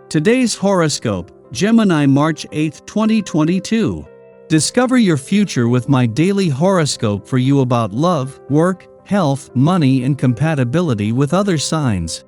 Today's horoscope, Gemini March 8, 2022. Discover your future with my daily horoscope for you about love, work, health, money, and compatibility with other signs.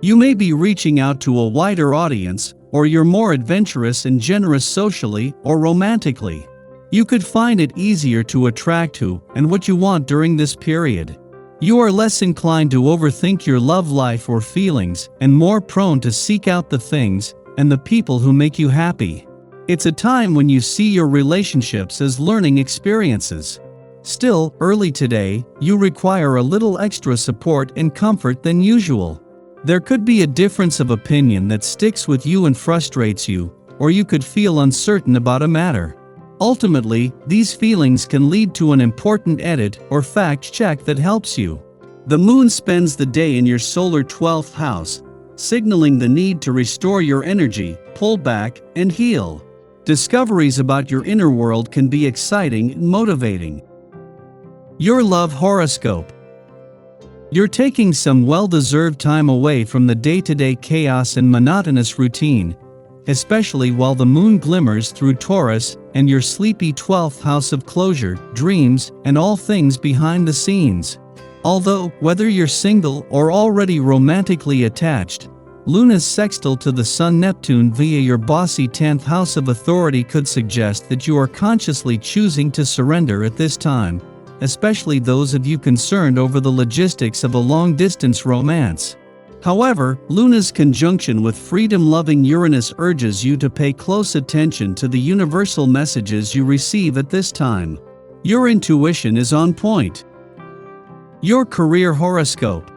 You may be reaching out to a wider audience, or you're more adventurous and generous socially or romantically. You could find it easier to attract who and what you want during this period. You are less inclined to overthink your love life or feelings and more prone to seek out the things and the people who make you happy. It's a time when you see your relationships as learning experiences. Still, early today, you require a little extra support and comfort than usual. There could be a difference of opinion that sticks with you and frustrates you, or you could feel uncertain about a matter. Ultimately, these feelings can lead to an important edit or fact check that helps you. The moon spends the day in your solar 12th house, signaling the need to restore your energy, pull back, and heal. Discoveries about your inner world can be exciting and motivating. Your love horoscope. You're taking some well-deserved time away from the day-to-day chaos and monotonous routine, especially while the moon glimmers through Taurus and your sleepy 12th house of closure, dreams, and all things behind the scenes. Although, whether you're single or already romantically attached, Luna's sextile to the Sun Neptune via your bossy 10th house of authority could suggest that you are consciously choosing to surrender at this time, especially those of you concerned over the logistics of a long-distance romance. However, Luna's conjunction with freedom-loving Uranus urges you to pay close attention to the universal messages you receive at this time. Your intuition is on point. Your career horoscope.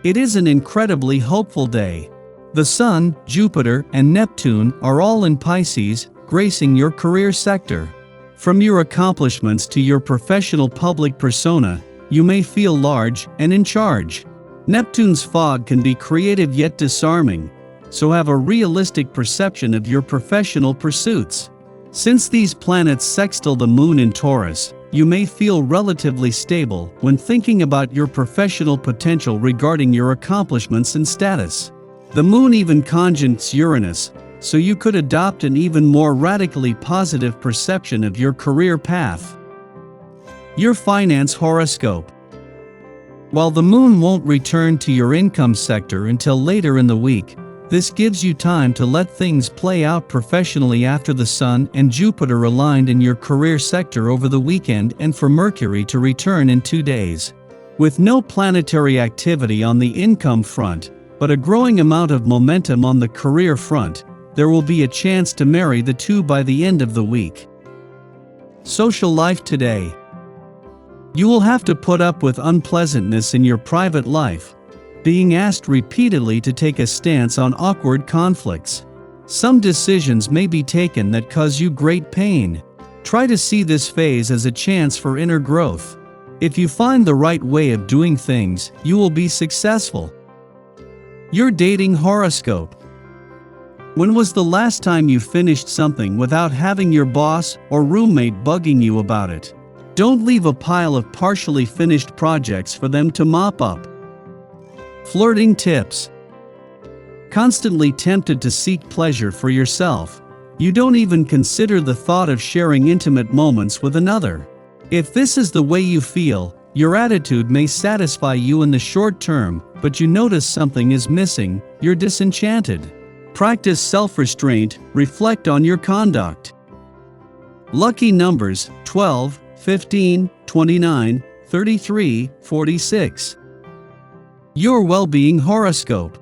It is an incredibly hopeful day. The Sun, Jupiter, and Neptune are all in Pisces, gracing your career sector. From your accomplishments to your professional public persona, you may feel large and in charge. Neptune's fog can be creative yet disarming, so have a realistic perception of your professional pursuits. Since these planets sextile the moon in Taurus, you may feel relatively stable when thinking about your professional potential regarding your accomplishments and status. The moon even conjuncts Uranus, so you could adopt an even more radically positive perception of your career path. Your finance horoscope. While the moon won't return to your income sector until later in the week, this gives you time to let things play out professionally after the Sun and Jupiter aligned in your career sector over the weekend and for Mercury to return in 2 days. With no planetary activity on the income front, but a growing amount of momentum on the career front, there will be a chance to marry the two by the end of the week. Social life today. You will have to put up with unpleasantness in your private life, being asked repeatedly to take a stance on awkward conflicts. Some decisions may be taken that cause you great pain. Try to see this phase as a chance for inner growth. If you find the right way of doing things, you will be successful. Your dating horoscope. When was the last time you finished something without having your boss or roommate bugging you about it? Don't leave a pile of partially finished projects for them to mop up. Flirting tips. Constantly tempted to seek pleasure for yourself, you don't even consider the thought of sharing intimate moments with another. If this is the way you feel, your attitude may satisfy you in the short term, but you notice something is missing, you're disenchanted. Practice self-restraint, reflect on your conduct. Lucky numbers 12, 15, 29, 33, 46. Your well-being horoscope.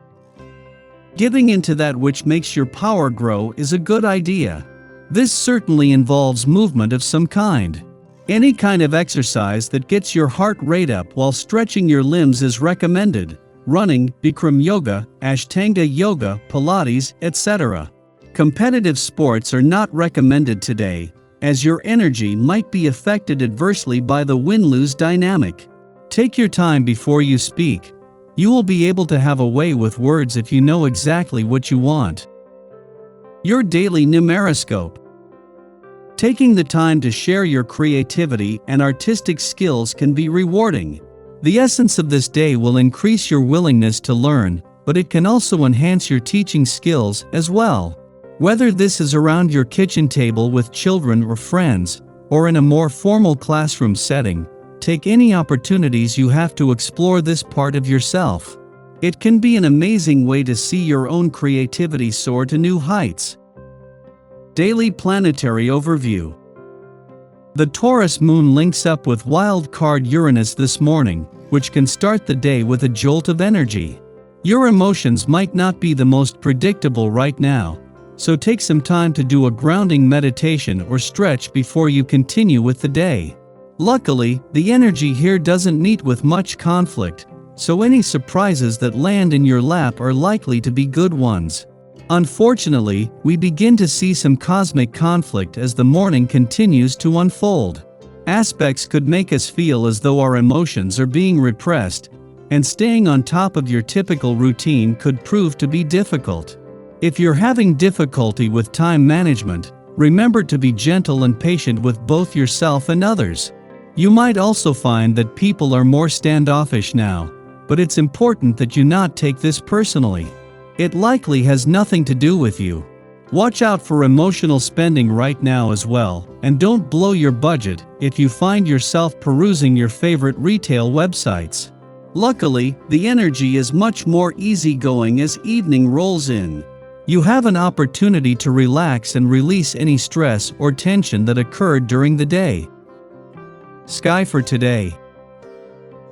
Giving into that which makes your power grow is a good idea. This certainly involves movement of some kind. Any kind of exercise that gets your heart rate up while stretching your limbs is recommended. Running, Bikram yoga, Ashtanga yoga, Pilates, etc. Competitive sports are not recommended today, as your energy might be affected adversely by the win-lose dynamic. Take your time before you speak. You will be able to have a way with words if you know exactly what you want. Your daily numeroscope. Taking the time to share your creativity and artistic skills can be rewarding. The essence of this day will increase your willingness to learn, but it can also enhance your teaching skills as well. Whether this is around your kitchen table with children or friends, or in a more formal classroom setting, take any opportunities you have to explore this part of yourself. It can be an amazing way to see your own creativity soar to new heights. Daily Planetary Overview. The Taurus moon links up with wild card Uranus this morning, which can start the day with a jolt of energy. Your emotions might not be the most predictable right now, so take some time to do a grounding meditation or stretch before you continue with the day. Luckily, the energy here doesn't meet with much conflict, so any surprises that land in your lap are likely to be good ones. Unfortunately, we begin to see some cosmic conflict as the morning continues to unfold. Aspects could make us feel as though our emotions are being repressed, and staying on top of your typical routine could prove to be difficult. If you're having difficulty with time management, remember to be gentle and patient with both yourself and others. You might also find that people are more standoffish now, but it's important that you not take this personally. It likely has nothing to do with you. Watch out for emotional spending right now as well, and don't blow your budget if you find yourself perusing your favorite retail websites. Luckily, the energy is much more easygoing as evening rolls in. You have an opportunity to relax and release any stress or tension that occurred during the day. Sky for today.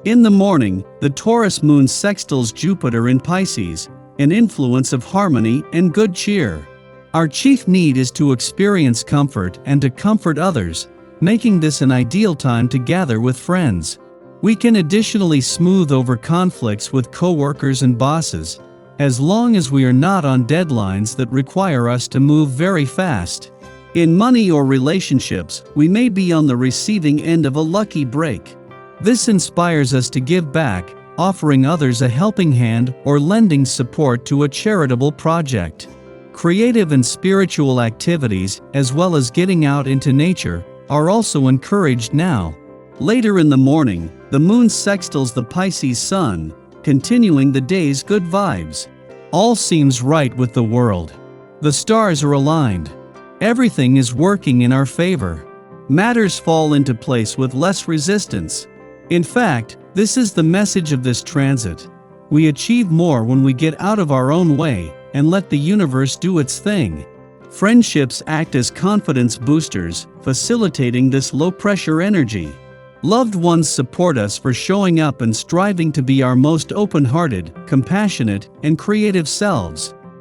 In the morning, the Taurus moon sextiles Jupiter in Pisces, an influence of harmony and good cheer. Our chief need is to experience comfort and to comfort others, making this an ideal time to gather with friends. We can additionally smooth over conflicts with coworkers and bosses, as long as we are not on deadlines that require us to move very fast. In money or relationships, we may be on the receiving end of a lucky break. This inspires us to give back, offering others a helping hand or lending support to a charitable project. Creative and spiritual activities, as well as getting out into nature, are also encouraged now. Later in the morning, the moon sextiles the Pisces sun, continuing the day's good vibes. All seems right with the world. The stars are aligned. Everything is working in our favor. Matters fall into place with less resistance. In fact, this is the message of this transit. We achieve more when we get out of our own way and let the universe do its thing. Friendships act as confidence boosters, facilitating this low-pressure energy. Loved ones support us for showing up and striving to be our most open-hearted, compassionate, and creative selves.